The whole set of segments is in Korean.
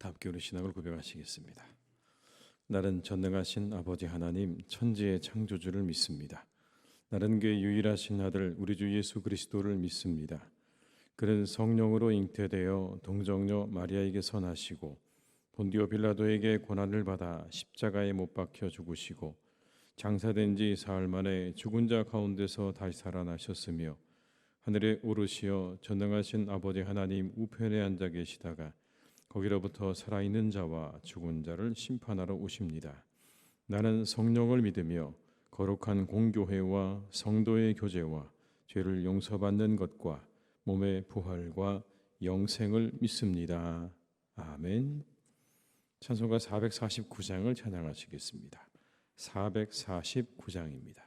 함께 우리 신앙을 고백하시겠습니다. 나는 전능하신 아버지 하나님 천지의 창조주를 믿습니다. 나는 그의 유일하신 아들 우리 주 예수 그리스도를 믿습니다. 그는 성령으로 잉태되어 동정녀 마리아에게서 나시고 본디오 빌라도에게 고난을 받아 십자가에 못 박혀 죽으시고 장사된 지 사흘 만에 죽은 자 가운데서 다시 살아나셨으며 하늘에 오르시어 전능하신 아버지 하나님 우편에 앉아 계시다가 거기로부터 살아있는 자와 죽은 자를 심판하러 오십니다. 나는 성령을 믿으며 거룩한 공교회와 성도의 교제와 죄를 용서받는 것과 몸의 부활과 영생을 믿습니다. 아멘. 찬송가 449장을 찬양하시겠습니다. 449장입니다.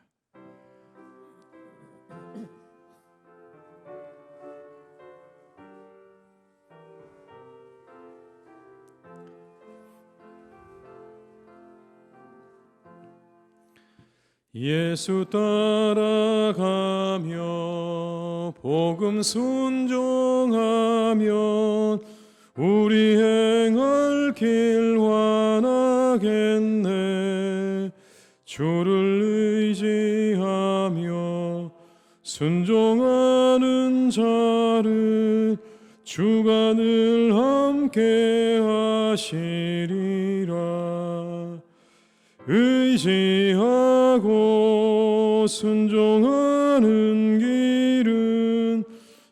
예수 따라가며 복음 순종하면 우리 행할 길 환하겠네. 주를 의지하며 순종하는 자를 주가 늘 함께 하시리라. 의지하고 순종하는 길은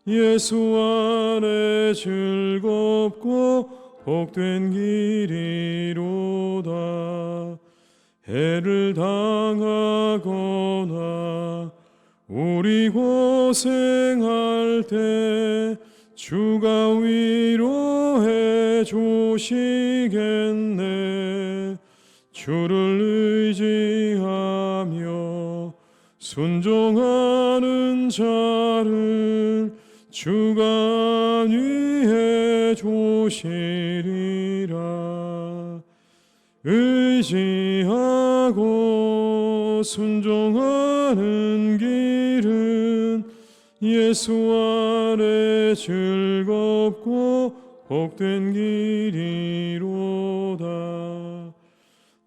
예수 안에 즐겁고 복된 길이로다. 해를 당하거나 우리 고생할 때 주가 위로해 주시겠네. 주를 의지하며 순종하는 자를 주가 안위해 주시리라. 의지하고 순종하는 길은 예수 안에 즐겁고 복된 길이로다.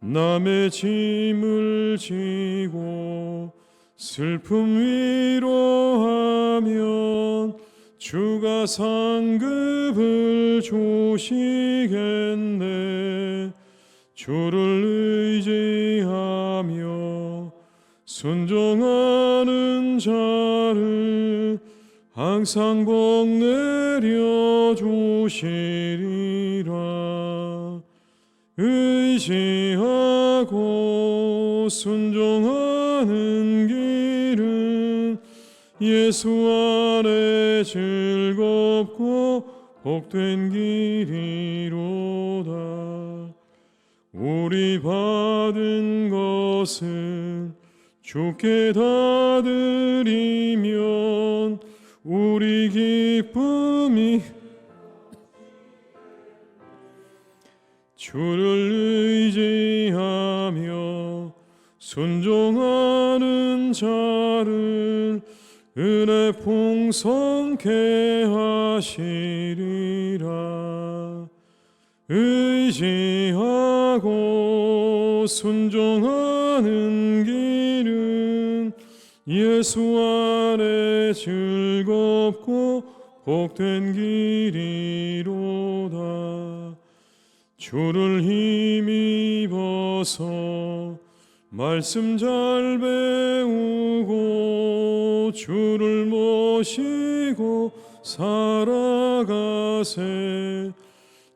남의 짐을 지고 슬픔 위로하면 주가 상급을 주시겠네. 주를 의지하며 순종하는 자를 항상 복 내려 주시리라. 의지하고 순종하는 길은 예수 안에 즐겁고 복된 길이로다. 우리 받은 것은 주께 다 드리면 우리 기쁨이 주를 의지하며 순종하는 자를 은혜 풍성케 하시리라. 의지하고 순종하는 길은 예수 안에 즐겁고 복된 길이로다. 주를 힘입어서 말씀 잘 배우고 주를 모시고 살아가세.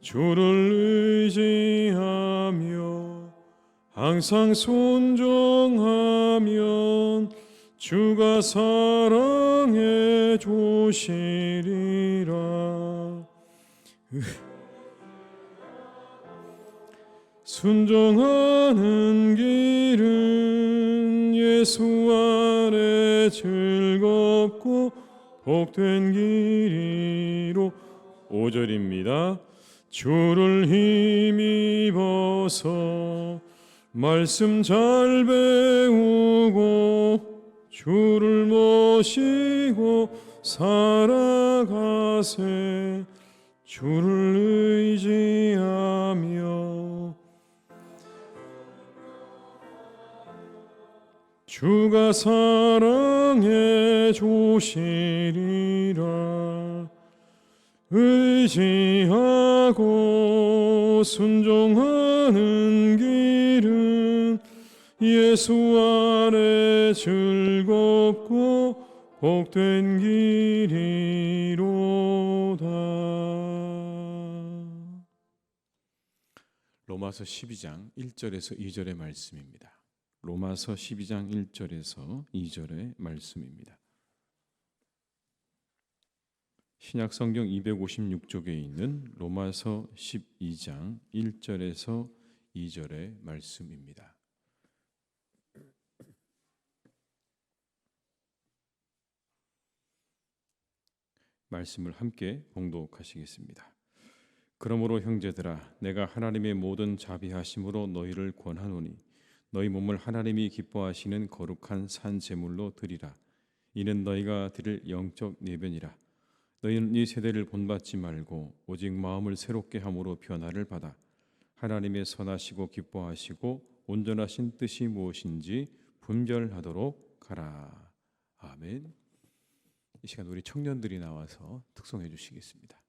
주를 의지하며 항상 순종하면 주가 사랑해 주시리라. 순종하는 길은 예수 안에 즐겁고 복된 길이로. 5절입니다. 주를 힘입어서 말씀 잘 배우고 주를 모시고 살아가세. 주를 의지하며 주가 사랑해 주시리라. 의지하고 순종하는 길은 예수 안에 즐겁고 복된 길이로다. 로마서 12장 1절에서 2절의 말씀입니다. 로마서 12장 1절에서 2절의 말씀입니다. 신약 성경 256쪽에 있는 로마서 12장 1절에서 2절의 말씀입니다. 말씀을 함께 봉독하시겠습니다. 그러므로 형제들아, 내가 하나님의 모든 자비하심으로 너희를 권하노니 너희 몸을 하나님이 기뻐하시는 거룩한 산 제물로 드리라. 이는 너희가 드릴 영적 예배니라. 너희는 이 세대를 본받지 말고 오직 마음을 새롭게 함으로 변화를 받아 하나님의 선하시고 기뻐하시고 온전하신 뜻이 무엇인지 분별하도록 하라. 아멘. 이 시간 우리 청년들이 나와서 특송해 주시겠습니다.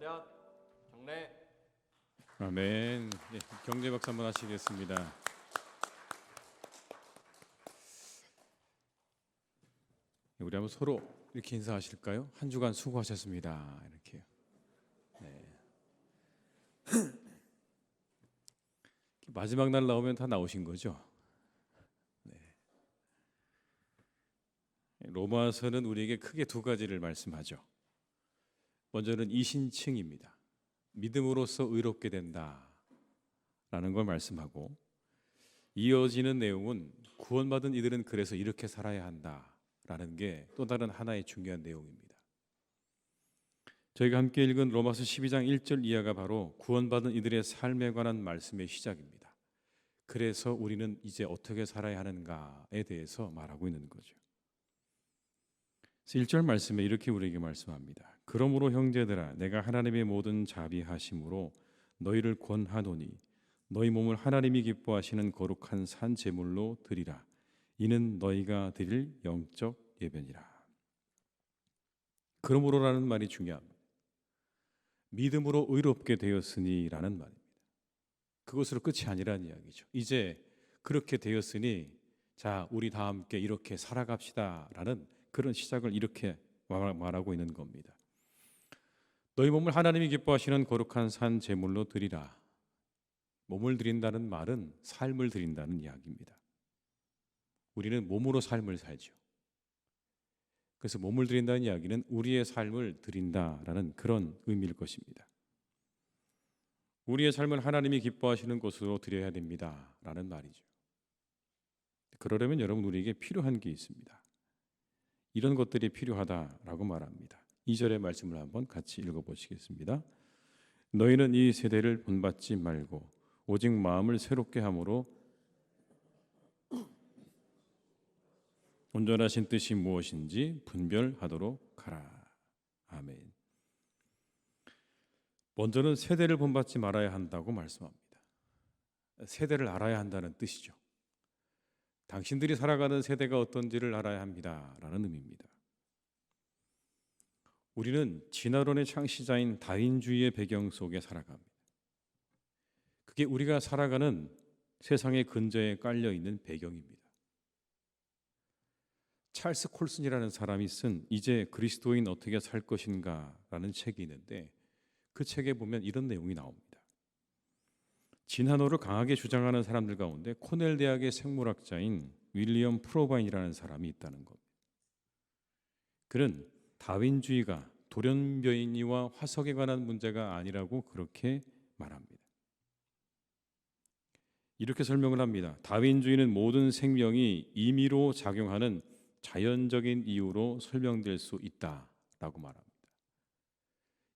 차렷, 경례. 아멘. 예, 경제 박수 한번 하시겠습니다. 우리 한번 서로 이렇게 인사하실까요? 한 주간 수고하셨습니다. 이렇게요. 네. 마지막 날 나오면 다 나오신 거죠? 네. 로마서는 우리에게 크게 두 가지를 말씀하죠. 먼저는 이신칭입니다. 믿음으로써 의롭게 된다라는 걸 말씀하고, 이어지는 내용은 구원받은 이들은 그래서 이렇게 살아야 한다라는 게 또 다른 하나의 중요한 내용입니다. 저희가 함께 읽은 로마서 12장 1절 이하가 바로 구원받은 이들의 삶에 관한 말씀의 시작입니다. 그래서 우리는 이제 어떻게 살아야 하는가에 대해서 말하고 있는 거죠. 1절 말씀에 이렇게 우리에게 말씀합니다. 그러므로 형제들아, 내가 하나님의 모든 자비하심으로 너희를 권하노니 너희 몸을 하나님이 기뻐하시는 거룩한 산 제물로 드리라. 이는 너희가 드릴 영적 예배니라. 그러므로라는 말이 중요합니다. 믿음으로 의롭게 되었으니라는 말입니다. 그것으로 끝이 아니라는 이야기죠. 이제 그렇게 되었으니 자, 우리 다 함께 이렇게 살아갑시다라는 그런 시작을 이렇게 말하고 있는 겁니다. 너희 몸을 하나님이 기뻐하시는 거룩한 산 제물로 드리라. 몸을 드린다는 말은 삶을 드린다는 이야기입니다. 우리는 몸으로 삶을 살죠. 그래서 몸을 드린다는 이야기는 우리의 삶을 드린다라는 그런 의미일 것입니다. 우리의 삶을 하나님이 기뻐하시는 것으로 드려야 됩니다 라는 말이죠. 그러려면 여러분, 우리에게 필요한 게 있습니다. 이런 것들이 필요하다라고 말합니다. 2절의 말씀을 한번 같이 읽어보시겠습니다. 너희는 이 세대를 본받지 말고 오직 마음을 새롭게 함으로 온전하신 뜻이 무엇인지 분별하도록 하라. 아멘. 먼저는 세대를 본받지 말아야 한다고 말씀합니다. 세대를 알아야 한다는 뜻이죠. 당신들이 살아가는 세대가 어떤지를 알아야 합니다 라는 의미입니다. 우리는 진화론의 창시자인 다윈주의의 배경 속에 살아갑니다. 그게 우리가 살아가는 세상의 근저에 깔려있는 배경입니다. 찰스 콜슨이라는 사람이 쓴 이제 그리스도인 어떻게 살 것인가 라는 책이 있는데, 그 책에 보면 이런 내용이 나옵니다. 진화론을 강하게 주장하는 사람들 가운데 코넬 대학의 생물학자인 윌리엄 프로바인이라는 사람이 있다는 겁니다. 그는 다윈주의가 돌연변이와 화석에 관한 문제가 아니라고 그렇게 말합니다. 이렇게 설명을 합니다. 다윈주의는 모든 생명이 임의로 작용하는 자연적인 이유로 설명될 수 있다라고 말합니다.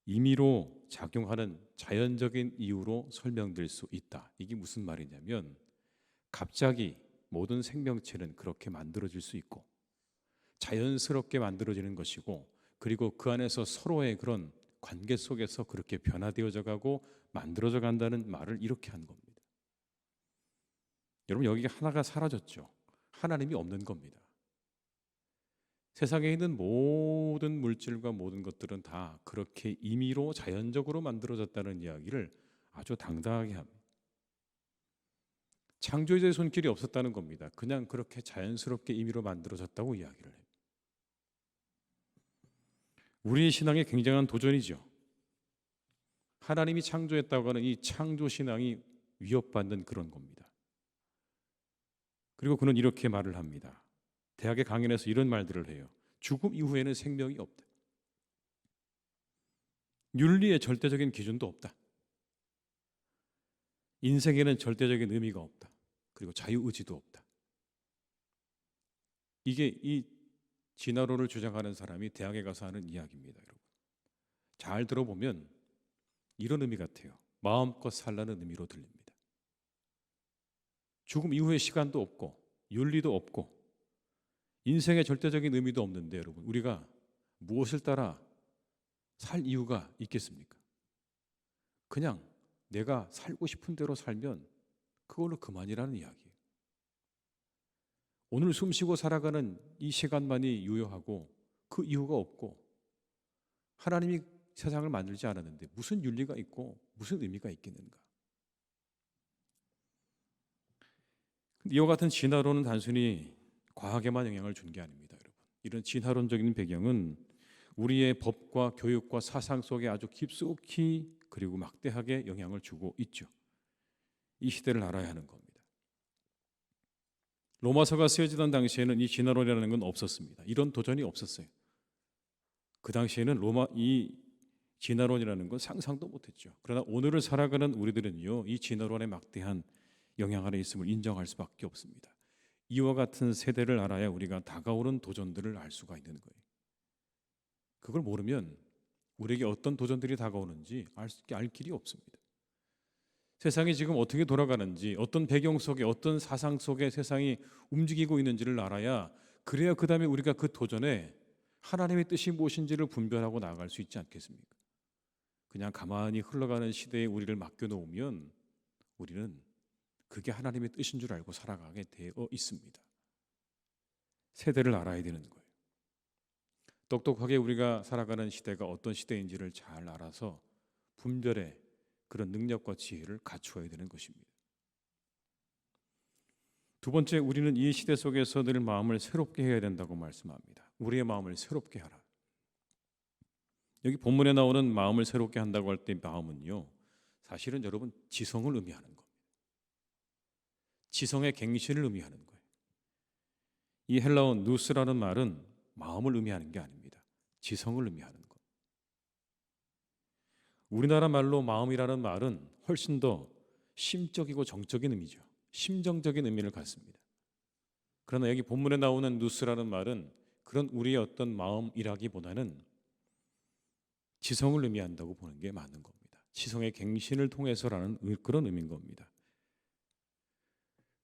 임의로 작용하는 자연적인 이유로 설명될 수 있다. 이게 무슨 말이냐면, 갑자기 모든 생명체는 그렇게 만들어질 수 있고 자연스럽게 만들어지는 것이고, 그리고 그 안에서 서로의 그런 관계 속에서 그렇게 변화되어져 가고 만들어져 간다는 말을 이렇게 한 겁니다. 여러분, 여기 하나가 사라졌죠. 하나님이 없는 겁니다. 세상에 있는 모든 물질과 모든 것들은 다 그렇게 임의로 자연적으로 만들어졌다는 이야기를 아주 당당하게 합니다. 창조주의 손길이 없었다는 겁니다. 그냥 그렇게 자연스럽게 임의로 만들어졌다고 이야기를 해요. 우리의 신앙에 굉장한 도전이죠. 하나님이 창조했다고 하는 이 창조 신앙이 위협받는 그런 겁니다. 그리고 그는 이렇게 말을 합니다. 대학의 강연에서 이런 말들을 해요. 죽음 이후에는 생명이 없다. 윤리의 절대적인 기준도 없다. 인생에는 절대적인 의미가 없다. 그리고 자유의지도 없다. 이게 이 진화론을 주장하는 사람이 대학에 가서 하는 이야기입니다, 여러분. 잘 들어보면 이런 의미 같아요. 마음껏 살라는 의미로 들립니다. 죽음 이후의 시간도 없고 윤리도 없고 인생의 절대적인 의미도 없는데, 여러분, 우리가 무엇을 따라 살 이유가 있겠습니까? 그냥 내가 살고 싶은 대로 살면 그걸로 그만이라는 이야기예요. 오늘 숨쉬고 살아가는 이 시간만이 유효하고 그 이유가 없고, 하나님이 세상을 만들지 않았는데 무슨 윤리가 있고 무슨 의미가 있겠는가? 이와 같은 진화론은 단순히 과학에만 영향을 준 게 아닙니다, 여러분. 이런 진화론적인 배경은 우리의 법과 교육과 사상 속에 아주 깊숙이 그리고 막대하게 영향을 주고 있죠. 이 시대를 알아야 하는 겁니다. 로마서가 쓰여지던 당시에는 이 진화론이라는 건 없었습니다. 이런 도전이 없었어요. 그 당시에는 이 진화론이라는 건 상상도 못했죠. 그러나 오늘을 살아가는 우리들은요, 이 진화론의 막대한 영향 아래 있음을 인정할 수밖에 없습니다. 이와 같은 세대를 알아야 우리가 다가오는 도전들을 알 수가 있는 거예요. 그걸 모르면 우리에게 어떤 도전들이 다가오는지 알 길이 없습니다. 세상이 지금 어떻게 돌아가는지, 어떤 배경 속에, 어떤 사상 속에 세상이 움직이고 있는지를 알아야, 그래야 그 다음에 우리가 그 도전에 하나님의 뜻이 무엇인지를 분별하고 나아갈 수 있지 않겠습니까? 그냥 가만히 흘러가는 시대에 우리를 맡겨놓으면 우리는 그게 하나님의 뜻인 줄 알고 살아가게 되어 있습니다. 세대를 알아야 되는 거예요. 똑똑하게 우리가 살아가는 시대가 어떤 시대인지를 잘 알아서 분별의 그런 능력과 지혜를 갖추어야 되는 것입니다. 두 번째, 우리는 이 시대 속에서 늘 마음을 새롭게 해야 된다고 말씀합니다. 우리의 마음을 새롭게 하라. 여기 본문에 나오는 마음을 새롭게 한다고 할 때 마음은요, 사실은 여러분 지성을 의미하는 겁니다. 지성의 갱신을 의미하는 거예요. 이 헬라어 누스라는 말은 마음을 의미하는 게 아닙니다. 지성을 의미하는 것. 우리나라 말로 마음이라는 말은 훨씬 더 심적이고 정적인 의미죠. 심정적인 의미를 갖습니다. 그러나 여기 본문에 나오는 누스라는 말은 그런 우리의 어떤 마음이라기보다는 지성을 의미한다고 보는 게 맞는 겁니다. 지성의 갱신을 통해서라는 그런 의미인 겁니다.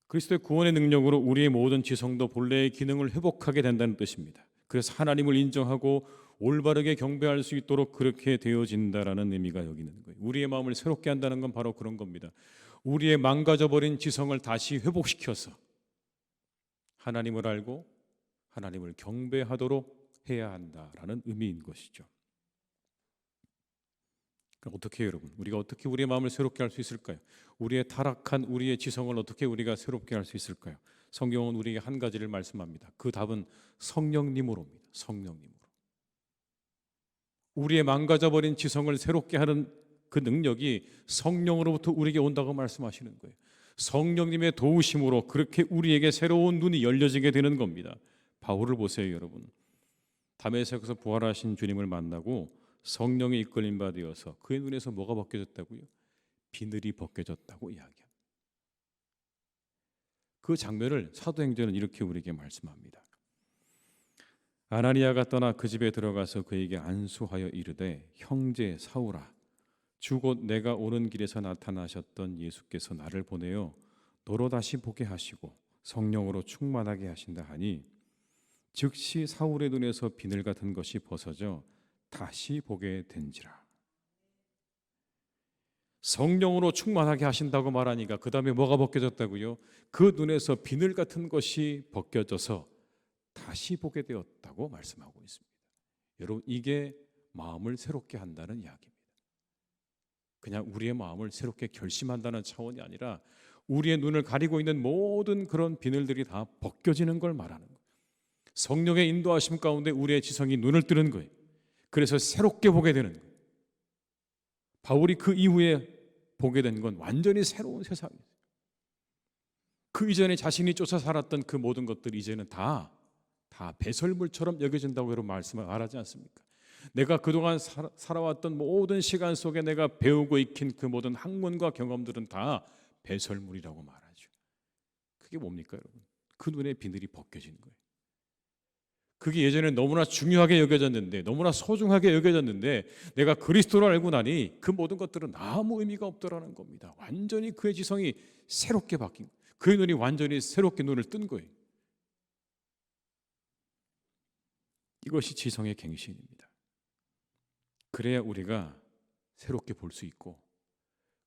그리스도의 구원의 능력으로 우리의 모든 지성도 본래의 기능을 회복하게 된다는 뜻입니다. 그래서 하나님을 인정하고 올바르게 경배할 수 있도록 그렇게 되어진다라는 의미가 여기 있는 거예요. 우리의 마음을 새롭게 한다는 건 바로 그런 겁니다. 우리의 망가져버린 지성을 다시 회복시켜서 하나님을 알고 하나님을 경배하도록 해야 한다라는 의미인 것이죠. 그럼 어떻게 해요, 여러분? 우리가 어떻게 우리의 마음을 새롭게 할 수 있을까요? 우리의 타락한 우리의 지성을 어떻게 우리가 새롭게 할 수 있을까요? 성경은 우리에게 한 가지를 말씀합니다. 그 답은 성령님으로입니다. 성령님으로. 우리의 망가져버린 지성을 새롭게 하는 그 능력이 성령으로부터 우리에게 온다고 말씀하시는 거예요. 성령님의 도우심으로 그렇게 우리에게 새로운 눈이 열려지게 되는 겁니다. 바울을 보세요, 여러분. 다메섹에서 부활하신 주님을 만나고 성령의 이끌림 받으어서 그의 눈에서 뭐가 벗겨졌다고요? 비늘이 벗겨졌다고 이야기합니다. 그 장면을 사도행전은 이렇게 우리에게 말씀합니다. 아나니아가 떠나 그 집에 들어가서 그에게 안수하여 이르되 형제 사울아 주 곧 내가 오는 길에서 나타나셨던 예수께서 나를 보내어 너로 다시 보게 하시고 성령으로 충만하게 하신다 하니 즉시 사울의 눈에서 비늘 같은 것이 벗어져 다시 보게 된지라. 성령으로 충만하게 하신다고 말하니까 그 다음에 뭐가 벗겨졌다고요? 그 눈에서 비늘 같은 것이 벗겨져서 다시 보게 되었다고 말씀하고 있습니다. 여러분, 이게 마음을 새롭게 한다는 이야기입니다. 그냥 우리의 마음을 새롭게 결심한다는 차원이 아니라 우리의 눈을 가리고 있는 모든 그런 비늘들이 다 벗겨지는 걸 말하는 거예요. 성령의 인도하심 가운데 우리의 지성이 눈을 뜨는 거예요. 그래서 새롭게 보게 되는 거예요. 바울이 그 이후에 보게 된 건 완전히 새로운 세상이에요. 그 이전에 자신이 쫓아 살았던 그 모든 것들이 이제는 다 배설물처럼 여겨진다고 여러분 말씀을 하지 않습니까? 내가 그동안 살아왔던 모든 시간 속에 내가 배우고 익힌 그 모든 학문과 경험들은 다 배설물이라고 말하죠. 그게 뭡니까, 여러분? 그 눈에 비늘이 벗겨지는 거예요. 그게 예전에 너무나 중요하게 여겨졌는데, 너무나 소중하게 여겨졌는데 내가 그리스도를 알고 나니 그 모든 것들은 아무 의미가 없더라는 겁니다. 완전히 그의 지성이 새롭게 바뀐 거예요. 그의 눈이 완전히 새롭게 눈을 뜬 거예요. 이것이 지성의 갱신입니다. 그래야 우리가 새롭게 볼 수 있고,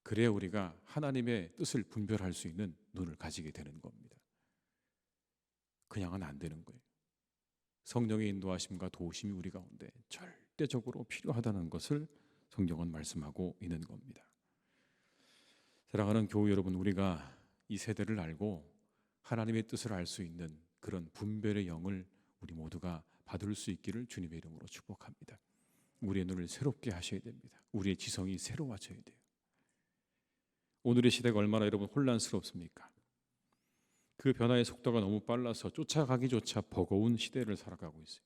그래야 우리가 하나님의 뜻을 분별할 수 있는 눈을 가지게 되는 겁니다. 그냥은 안 되는 거예요. 성령의 인도하심과 도우심이 우리 가운데 절대적으로 필요하다는 것을 성경은 말씀하고 있는 겁니다. 사랑하는 교우 여러분, 우리가 이 세대를 알고 하나님의 뜻을 알 수 있는 그런 분별의 영을 우리 모두가 받을 수 있기를 주님의 이름으로 축복합니다. 우리의 눈을 새롭게 하셔야 됩니다. 우리의 지성이 새로워져야 돼요. 오늘의 시대가 얼마나 여러분 혼란스럽습니까? 그 변화의 속도가 너무 빨라서 쫓아가기조차 버거운 시대를 살아가고 있어요.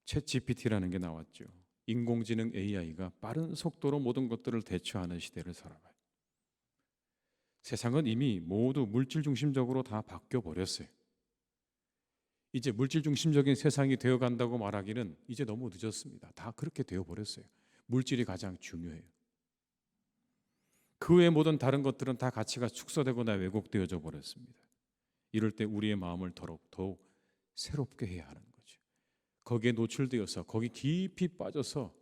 챗 GPT라는 게 나왔죠. 인공지능 AI가 빠른 속도로 모든 것들을 대처하는 시대를 살아가요. 세상은 이미 모두 물질 중심적으로 다 바뀌어 버렸어요. 이제 물질 중심적인 세상이 되어간다고 말하기는 이제 너무 늦었습니다. 다 그렇게 되어버렸어요. 물질이 가장 중요해요. 그 외의 모든 다른 것들은 다 가치가 축소되거나 왜곡되어져 버렸습니다. 이럴 때 우리의 마음을 더욱 새롭게 해야 하는 거죠. 거기에 노출되어서 거기 깊이 빠져서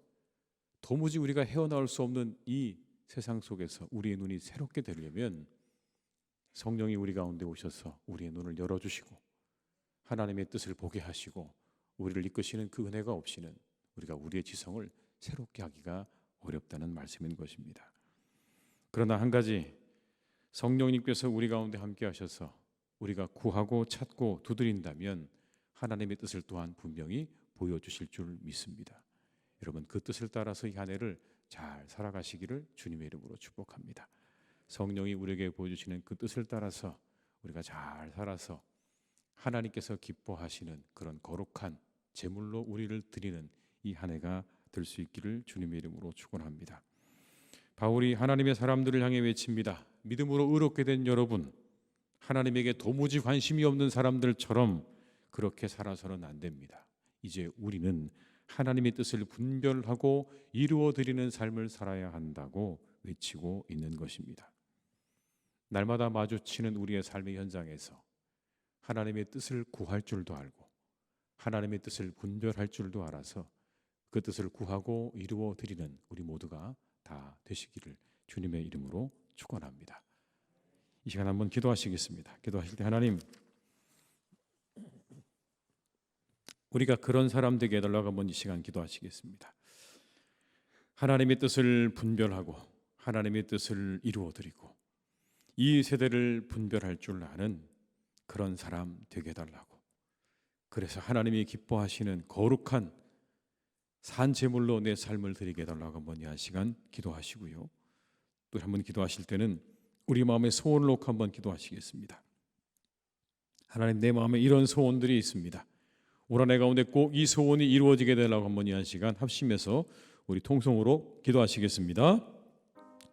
도무지 우리가 헤어나올 수 없는 이 세상 속에서 우리의 눈이 새롭게 되려면 성령이 우리 가운데 오셔서 우리의 눈을 열어주시고 하나님의 뜻을 보게 하시고 우리를 이끄시는 그 은혜가 없이는 우리가 우리의 지성을 새롭게 하기가 어렵다는 말씀인 것입니다. 그러나 한 가지, 성령님께서 우리 가운데 함께 하셔서 우리가 구하고 찾고 두드린다면 하나님의 뜻을 또한 분명히 보여주실 줄 믿습니다. 여러분, 그 뜻을 따라서 이 한 해를 잘 살아가시기를 주님의 이름으로 축복합니다. 성령이 우리에게 보여주시는 그 뜻을 따라서 우리가 잘 살아서 하나님께서 기뻐하시는 그런 거룩한 제물로 우리를 드리는 이 한 해가 될 수 있기를 주님의 이름으로 축원합니다. 바울이 하나님의 사람들을 향해 외칩니다. 믿음으로 의롭게 된 여러분, 하나님에게 도무지 관심이 없는 사람들처럼 그렇게 살아서는 안 됩니다. 이제 우리는 하나님의 뜻을 분별하고 이루어드리는 삶을 살아야 한다고 외치고 있는 것입니다. 날마다 마주치는 우리의 삶의 현장에서 하나님의 뜻을 구할 줄도 알고 하나님의 뜻을 분별할 줄도 알아서 그 뜻을 구하고 이루어드리는 우리 모두가 다 되시기를 주님의 이름으로 축원합니다. 이 시간 한번 기도하시겠습니다. 기도하실 때 하나님, 우리가 그런 사람 되게 해달라고 한번 이 시간 기도하시겠습니다. 하나님의 뜻을 분별하고 하나님의 뜻을 이루어드리고 이 세대를 분별할 줄 아는 그런 사람 되게 해달라고, 그래서 하나님이 기뻐하시는 거룩한 산제물로 내 삶을 드리게 해달라고 한번 이 시간 기도하시고요. 또 한번 기도하실 때는 우리 마음의 소원을 놓고 한번 기도하시겠습니다. 하나님, 내 마음에 이런 소원들이 있습니다. 올 한 해 가운데 꼭 이 소원이 이루어지게 되려고 한번 이 시간 합심해서 우리 통성으로 기도하시겠습니다.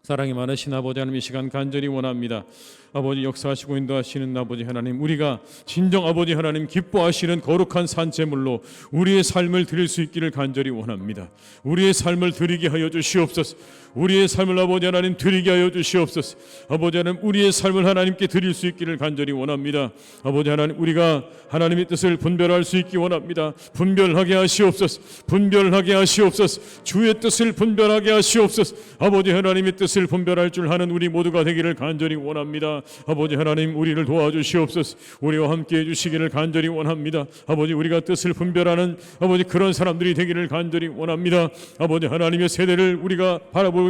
사랑이 많으신 아버지 하나님, 이 시간 간절히 원합니다. 아버지 역사하시고 인도하시는 아버지 하나님, 우리가 진정 아버지 하나님 기뻐하시는 거룩한 산제물로 우리의 삶을 드릴 수 있기를 간절히 원합니다. 우리의 삶을 드리게 하여 주시옵소서. 우리의 삶을 아버지 하나님 드리게 하여 주시옵소서. 아버지 하나님, 우리의 삶을 하나님께 드릴 수 있기를 간절히 원합니다. 아버지 하나님, 우리가 하나님의 뜻을 분별할 수 있기 원합니다. 분별하게 하시옵소서. 분별하게 하시옵소서. 주의 뜻을 분별하게 하시옵소서. 아버지 하나님의 뜻을 분별할 줄 아는 우리 모두가 되기를 간절히 원합니다. 아버지 하나님, 우리를 도와주시옵소서. 우리와 함께 해주시기를 간절히 원합니다. 아버지, 우리가 뜻을 분별하는 아버지 그런 사람들이 되기를 간절히 원합니다. 아버지 하나님의 세대를 우리가 바라보며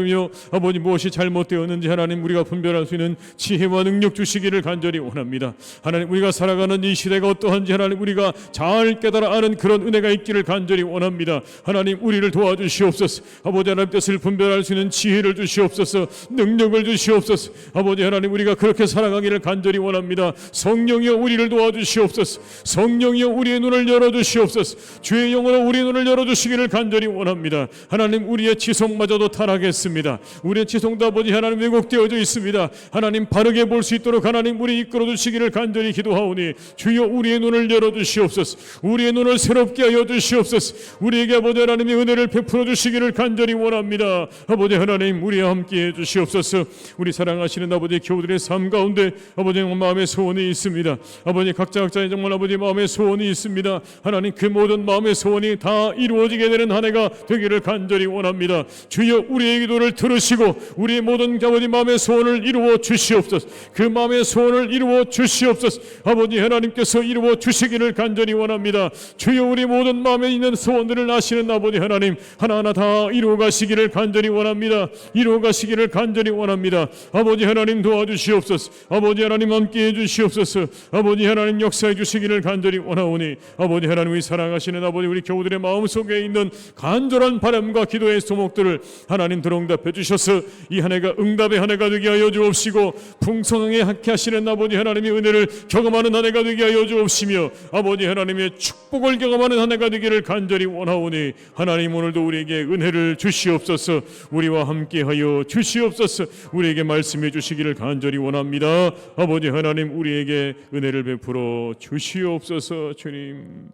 아버지 무엇이 잘못되었는지 하나님 우리가 분별할 수 있는 지혜와 능력 주시기를 간절히 원합니다. 하나님, 우리가 살아가는 이 시대가 어떠한지 하나님 우리가 잘 깨달아 아는 그런 은혜가 있기를 간절히 원합니다. 하나님, 우리를 도와주시옵소서. 아버지 하나님 뜻을 분별할 수 있는 지혜를 주시옵소서. 능력을 주시옵소서. 아버지 하나님, 우리가 그렇게 살아가기를 간절히 원합니다. 성령이여, 우리를 도와주시옵소서. 성령이여, 우리의 눈을 열어주시옵소서. 주의 영으로 우리의 눈을 열어주시기를 간절히 원합니다. 하나님, 우리의 지성마저도 타락했습니다. 우리의 지성도 아버지 하나님 왜곡되어져 있습니다. 하나님, 바르게 볼 수 있도록 하나님 우리 이끌어 주시기를 간절히 기도하오니 주여, 우리의 눈을 열어주시옵소서. 우리의 눈을 새롭게 하여 주시옵소서. 우리에게 아버지 하나님의 은혜를 베풀어 주시기를 간절히 원합니다. 아버지 하나님, 우리와 함께 함께해 주시옵소서. 우리 사랑하시는 아버지 교우들의 삶 가운데 아버지 마음의 소원이 있습니다. 아버지 각자의 정말 아버지 마음의 소원이 있습니다. 하나님 그 모든 마음의 소원이 다 이루어지게 되는 한 해가 되기를 간절히 원합니다. 주여 우리의 기도를 들으시고 우리의 모든 아버지 마음의 소원을 이루어 주시옵소서. 그 마음의 소원을 이루어 주시옵소서. 아버지 하나님께서 이루어 주시기를 간절히 원합니다. 주여 우리 모든 마음에 있는 소원들을 아시는 아버지 하나님 하나하나 다 이루어 가시기를 간절히 원합니다. 이루어 가시기를 간절히 원합니다. 아버지 하나님 도와주시옵소서. 아버지 하나님 함께해 주시옵소서. 아버지 하나님 역사해 주시기를 간절히 원하오니 아버지 하나님의 사랑하시는 아버지 우리 교우들의 마음속에 있는 간절한 바람과 기도의 소목들을 하나님 들응답해 주셔서 이 한 해가 응답의 한 해가 되게 하여 주옵시고 풍성하게 하시는 아버지 하나님의 은혜를 경험하는 한 해가 되게 하여 주옵시며 아버지 하나님의 축복을 경험하는 한 해가 되기를 간절히 원하오니 하나님 오늘도 우리에게 은혜를 주시옵소서. 우리와 함께하여 주시옵소서. 우리에게 말씀해 주시기를 간절히 원합니다. 아버지 하나님 우리에게 은혜를 베풀어 주시옵소서. 주님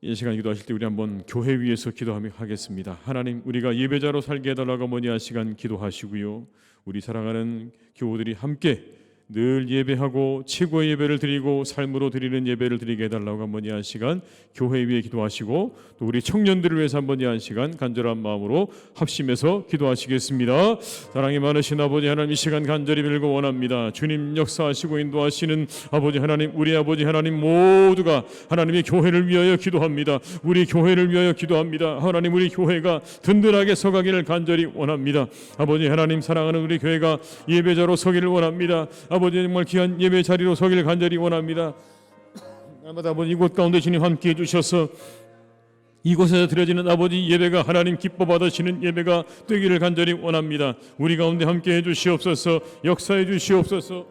이 시간 기도하실 때 우리 한번 교회 위에서 기도하겠습니다. 하나님 우리가 예배자로 살게 해달라고 뭐니 시간 기도하시고요. 우리 사랑하는 교우들이 함께 늘 예배하고 최고의 예배를 드리고 삶으로 드리는 예배를 드리게 해달라고 한번 이 한 시간 교회 위에 기도하시고 또 우리 청년들을 위해서 한번 이 한 시간 간절한 마음으로 합심해서 기도하시겠습니다. 사랑이 많으신 아버지 하나님 이 시간 간절히 빌고 원합니다. 주님 역사하시고 인도하시는 아버지 하나님 우리 아버지 하나님 모두가 하나님의 교회를 위하여 기도합니다. 우리 교회를 위하여 기도합니다. 하나님 우리 교회가 든든하게 서가기를 간절히 원합니다. 아버지 하나님 사랑하는 우리 교회가 예배자로 서기를 원합니다. 아버지 정말 귀한 예배 자리로 서기를 간절히 원합니다. 날마다 아버지 이곳 가운데 주님 함께해 주셔서 이곳에서 드려지는 아버지 예배가 하나님 기뻐 받으시는 예배가 되기를 간절히 원합니다. 우리 가운데 함께해 주시옵소서. 역사해 주시옵소서.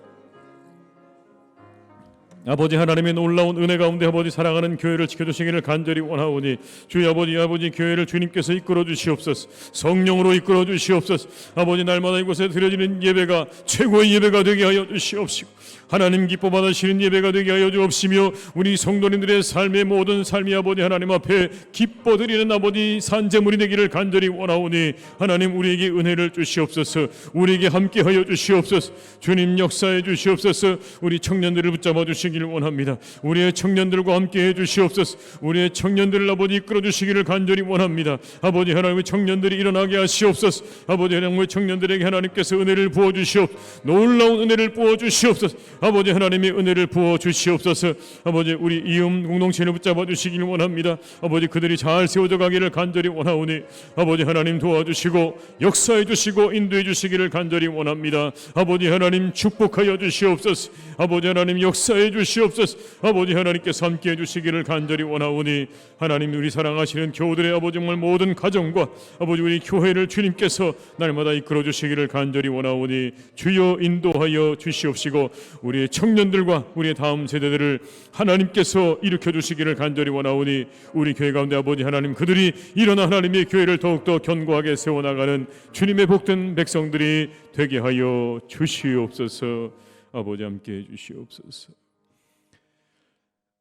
아버지 하나님의 놀라운 은혜 가운데 아버지 사랑하는 교회를 지켜주시기를 간절히 원하오니 주의 아버지 교회를 주님께서 이끌어 주시옵소서. 성령으로 이끌어 주시옵소서. 아버지 날마다 이곳에 드려지는 예배가 최고의 예배가 되게 하여 주시옵시고 하나님 기뻐 받으시는 예배가 되게 하여 주옵시며 우리 성도님들의 삶의 모든 삶이 아버지 하나님 앞에 기뻐 드리는 아버지 산제물이 되기를 간절히 원하오니 하나님 우리에게 은혜를 주시옵소서. 우리에게 함께 하여 주시옵소서. 주님 역사해 주시옵소서. 우리 청년들을 붙잡아 주시기를 원합니다. 우리의 청년들과 함께 해 주시옵소서. 우리의 청년들을 아버지 이끌어 주시기를 간절히 원합니다. 아버지 하나님의 청년들이 일어나게 하시옵소서. 아버지 하나님의 청년들에게 하나님께서 은혜를 부어 주시옵소서. 놀라운 은혜를 부어 주시옵소서. 아버지 하나님의 은혜를 부어 주시옵소서. 아버지 우리 이음 공동체를 붙잡아 주시기를 원합니다. 아버지 그들이 잘 세워져 가기를 간절히 원하오니 아버지 하나님 도와주시고 역사해 주시고 인도해 주시기를 간절히 원합니다. 아버지 하나님 축복하여 주시옵소서. 아버지 하나님 역사해 주시옵소서. 아버지 하나님께서 함께해 주시기를 간절히 원하오니 하나님 우리 사랑하시는 교우들의 아버지 정말 모든 가정과 아버지 우리 교회를 주님께서 날마다 이끌어 주시기를 간절히 원하오니 주여 인도하여 주시옵시고 우리의 청년들과 우리의 다음 세대들을 하나님께서 일으켜 주시기를 간절히 원하오니 우리 교회 가운데 아버지 하나님 그들이 일어나 하나님의 교회를 더욱더 견고하게 세워나가는 주님의 복된 백성들이 되게 하여 주시옵소서. 아버지 함께해 주시옵소서.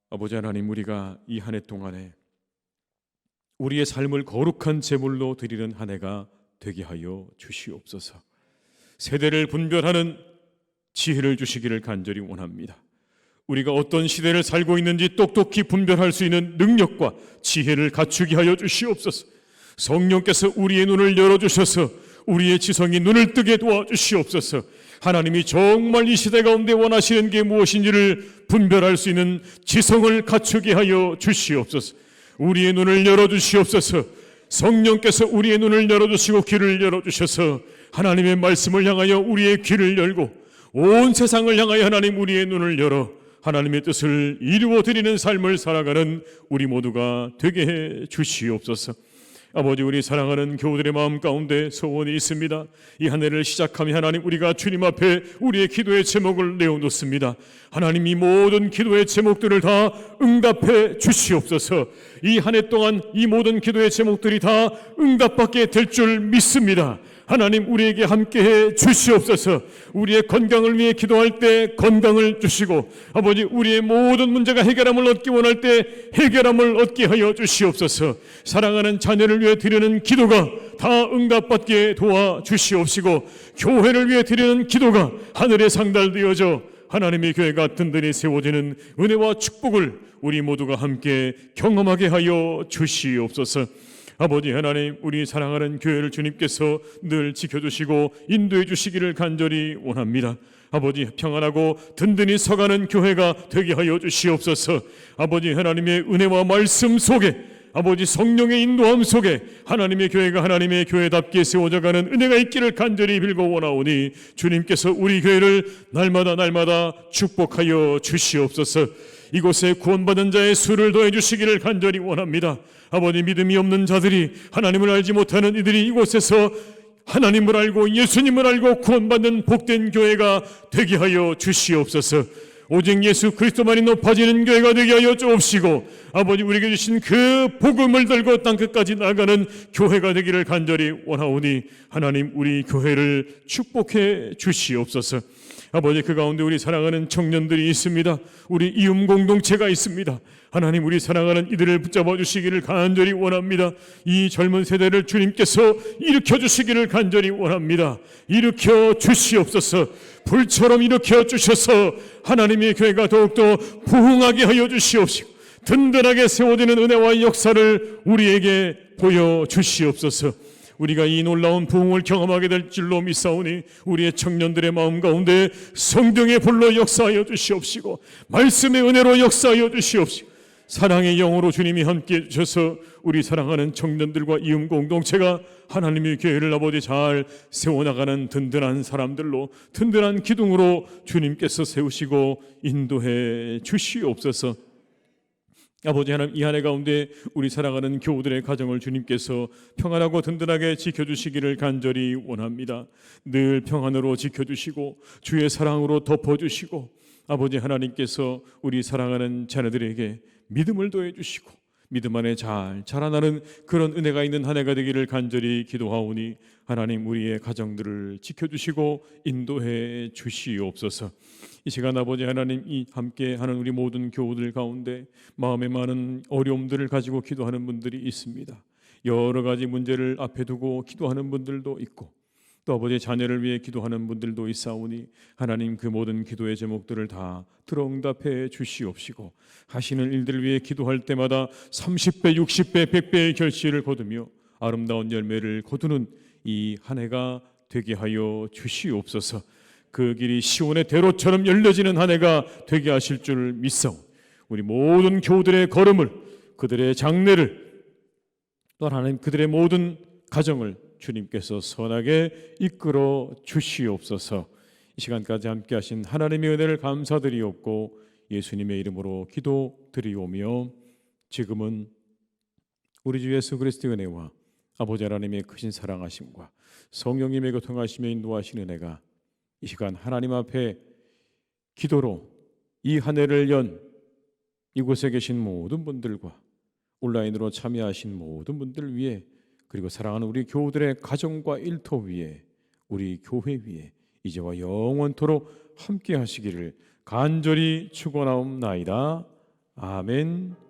아버지 하나님 우리가 이 한 해 동안에 우리의 삶을 거룩한 제물로 드리는 한 해가 되게 하여 주시옵소서. 세대를 분별하는 지혜를 주시기를 간절히 원합니다. 우리가 어떤 시대를 살고 있는지 똑똑히 분별할 수 있는 능력과 지혜를 갖추게 하여 주시옵소서. 성령께서 우리의 눈을 열어주셔서 우리의 지성이 눈을 뜨게 도와주시옵소서. 하나님이 정말 이 시대 가운데 원하시는 게 무엇인지를 분별할 수 있는 지성을 갖추게 하여 주시옵소서. 우리의 눈을 열어주시옵소서. 성령께서 우리의 눈을 열어주시고 귀를 열어주셔서 하나님의 말씀을 향하여 우리의 귀를 열고 온 세상을 향하여 하나님 우리의 눈을 열어 하나님의 뜻을 이루어드리는 삶을 살아가는 우리 모두가 되게 해 주시옵소서. 아버지 우리 사랑하는 교우들의 마음 가운데 소원이 있습니다. 이 한 해를 시작하며 하나님 우리가 주님 앞에 우리의 기도의 제목을 내어놓습니다. 하나님 이 모든 기도의 제목들을 다 응답해 주시옵소서. 이 한 해 동안 이 모든 기도의 제목들이 다 응답받게 될 줄 믿습니다. 하나님 우리에게 함께해 주시옵소서. 우리의 건강을 위해 기도할 때 건강을 주시고, 아버지 우리의 모든 문제가 해결함을 얻기 원할 때 해결함을 얻게 하여 주시옵소서. 사랑하는 자녀를 위해 드리는 기도가 다 응답받게 도와주시옵시고, 교회를 위해 드리는 기도가 하늘에 상달되어져 하나님의 교회가 든든히 세워지는 은혜와 축복을 우리 모두가 함께 경험하게 하여 주시옵소서. 아버지 하나님, 우리 사랑하는 교회를 주님께서 늘 지켜주시고 인도해 주시기를 간절히 원합니다. 아버지, 평안하고 든든히 서가는 교회가 되게 하여 주시옵소서. 아버지 하나님의 은혜와 말씀 속에, 아버지 성령의 인도함 속에 하나님의 교회가 하나님의 교회답게 세워져가는 은혜가 있기를 간절히 빌고 원하오니, 주님께서 우리 교회를 날마다 축복하여 주시옵소서. 이곳에 구원받은 자의 수를 더해 주시기를 간절히 원합니다. 아버지, 믿음이 없는 자들이, 하나님을 알지 못하는 이들이 이곳에서 하나님을 알고 예수님을 알고 구원받는 복된 교회가 되게 하여 주시옵소서. 오직 예수 그리스도만이 높아지는 교회가 되게 하여 주옵시고, 아버지 우리에게 주신 그 복음을 들고 땅끝까지 나가는 교회가 되기를 간절히 원하오니, 하나님 우리 교회를 축복해 주시옵소서. 아버지, 그 가운데 우리 사랑하는 청년들이 있습니다. 우리 이음 공동체가 있습니다. 하나님, 우리 사랑하는 이들을 붙잡아 주시기를 간절히 원합니다. 이 젊은 세대를 주님께서 일으켜 주시기를 간절히 원합니다. 일으켜 주시옵소서. 불처럼 일으켜 주셔서 하나님의 교회가 더욱더 부흥하게 하여 주시옵시고, 든든하게 세워지는 은혜와 역사를 우리에게 보여주시옵소서. 우리가 이 놀라운 부흥을 경험하게 될 줄로 믿사오니, 우리의 청년들의 마음 가운데 성령의 불로 역사하여 주시옵시고, 말씀의 은혜로 역사하여 주시옵시고, 사랑의 영으로 주님이 함께해 주셔서 우리 사랑하는 청년들과 이음 공동체가 하나님의 교회를 아버지 잘 세워나가는 든든한 사람들로, 든든한 기둥으로 주님께서 세우시고 인도해 주시옵소서. 아버지 하나님, 이 한 해 가운데 우리 사랑하는 교우들의 가정을 주님께서 평안하고 든든하게 지켜주시기를 간절히 원합니다. 늘 평안으로 지켜주시고 주의 사랑으로 덮어주시고, 아버지 하나님께서 우리 사랑하는 자녀들에게 믿음을 더해주시고 믿음 안에 잘 자라나는 그런 은혜가 있는 한 해가 되기를 간절히 기도하오니, 하나님 우리의 가정들을 지켜주시고 인도해 주시옵소서. 이 시간 아버지 하나님, 이 함께하는 우리 모든 교우들 가운데 마음에 많은 어려움들을 가지고 기도하는 분들이 있습니다. 여러 가지 문제를 앞에 두고 기도하는 분들도 있고, 또 아버지 자녀를 위해 기도하는 분들도 있사오니, 하나님 그 모든 기도의 제목들을 다 들어응답해 주시옵시고, 하시는 일들을 위해 기도할 때마다 30배, 60배, 100배의 결실을 거두며 아름다운 열매를 거두는 이 한 해가 되게 하여 주시옵소서. 그 길이 시온의 대로처럼 열려지는 한 해가 되게 하실 줄 믿사오니, 우리 모든 교우들의 걸음을, 그들의 장래를, 또 하나님 그들의 모든 가정을 주님께서 선하게 이끌어 주시옵소서. 이 시간까지 함께 하신 하나님의 은혜를 감사드리옵고 예수님의 이름으로 기도드리오며, 지금은 우리 주 예수 그리스도의 은혜와 아버지 하나님의 크신 사랑하심과 성령님의 교통하심에 인도하신 은혜가 이 시간 하나님 앞에 기도로 이 한 해를 연 이곳에 계신 모든 분들과 온라인으로 참여하신 모든 분들 위해, 그리고 사랑하는 우리 교우들의 가정과 일터 위에, 우리 교회 위에 이제와 영원토록 함께 하시기를 간절히 축원하옵나이다. 아멘.